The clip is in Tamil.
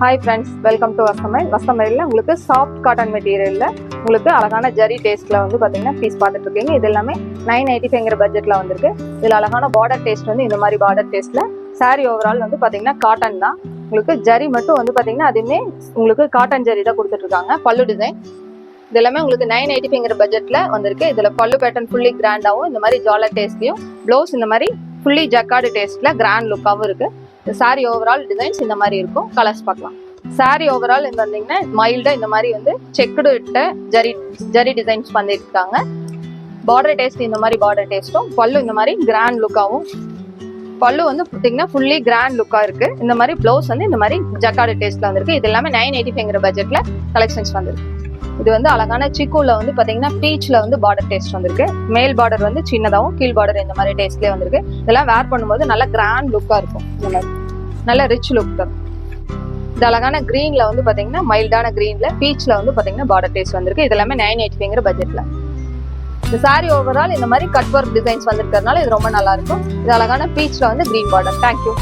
ஹாய் ஃப்ரெண்ட்ஸ், வெல்கம் டு வசமையில் உங்களுக்கு சாஃப்ட் காட்டன் மெட்டீரியலில் உங்களுக்கு அழகான ஜரி டேஸ்ட்டில் வந்து பார்த்தீங்கன்னா பீஸ் பார்த்துட்டு இருக்கீங்க. இது எல்லாமே 985 பட்ஜெட்டில் வந்திருக்கு. இதில் அழகான பார்டர் டேஸ்ட் வந்து இந்த மாதிரி பார்டர் டேஸ்ட்டில் சாரீ ஓவரால் வந்து பார்த்தீங்கன்னா காட்டன் தான். உங்களுக்கு ஜரி மட்டும் வந்து பார்த்தீங்கன்னா அதுவுமே உங்களுக்கு காட்டன் ஜரி தான் கொடுத்துட்ருக்காங்க. பல்லு டிசைன் இது எல்லாமே உங்களுக்கு 985 பட்ஜெட்டில் வந்திருக்கு. இதில் பல்லு பேட்டர்ன் ஃபுல்லி கிராண்டாகவும் இந்த மாதிரி ஜாலர் டேஸ்ட்லையும், ப்ளவுஸ் இந்த மாதிரி ஃபுல்லி ஜக்கார்டு டேஸ்ட்டில் கிராண்ட் லுக்காகவும் இருக்குது. இந்த சாரீ ஓவரால் டிசைன்ஸ் இந்த மாதிரி இருக்கும். கலர்ஸ் பார்க்கலாம். சாரீ ஓவரால் இந்த வந்தீங்கன்னா மைல்டா இந்த மாதிரி வந்து செக்குடு இட்ட ஜரி டிசைன்ஸ் பண்ணிருக்காங்க. பார்டர் டேஸ்ட் இந்த மாதிரி பார்டர் டேஸ்ட்டும், பல்லு இந்த மாதிரி கிராண்ட் லுக்காகவும், பல்லு வந்து பார்த்தீங்கன்னா ஃபுல்லி கிராண்ட் லுக்கா இருக்கு. இந்த மாதிரி ப்ளவுஸ் வந்து இந்த மாதிரி ஜக்கார்டு டேஸ்ட்ல வந்திருக்கு. இது எல்லாமே 985 பட்ஜெட்ல கலெக்ஷன்ஸ் வந்திருக்கு. இது வந்து அழகான சிக்குல வந்து பாத்தீங்கன்னா பீச்ல வந்து பார்டர் டேஸ்ட் வந்திருக்கு. மேல் பார்டர் வந்து சின்னதாகவும் கீழ் பார்டர் இந்த மாதிரி டேஸ்ட்லேயே வந்திருக்கு. இதெல்லாம் வேர் பண்ணும்போது நல்ல கிராண்ட் லுக்கா இருக்கும். இந்த மாதிரி நல்ல ரிச் லுக் தரும். இது அழகான கிரீன்ல வந்து பாத்தீங்கன்னா மைல்டான கிரீன்ல பீச்ல வந்து பாத்தீங்கன்னா பார்டர் டேஸ்ட் வந்திருக்கு. இது எல்லாமே 985 பட்ஜெட்ல. இந்த சாரி ஓவரால் இந்த மாதிரி கட் ஒர்க் டிசைன்ஸ் வந்திருக்கிறதுனால இது ரொம்ப நல்லா இருக்கும். இது அழகான பீச்ல வந்து கிரீன் பார்டர். தேங்க்யூ.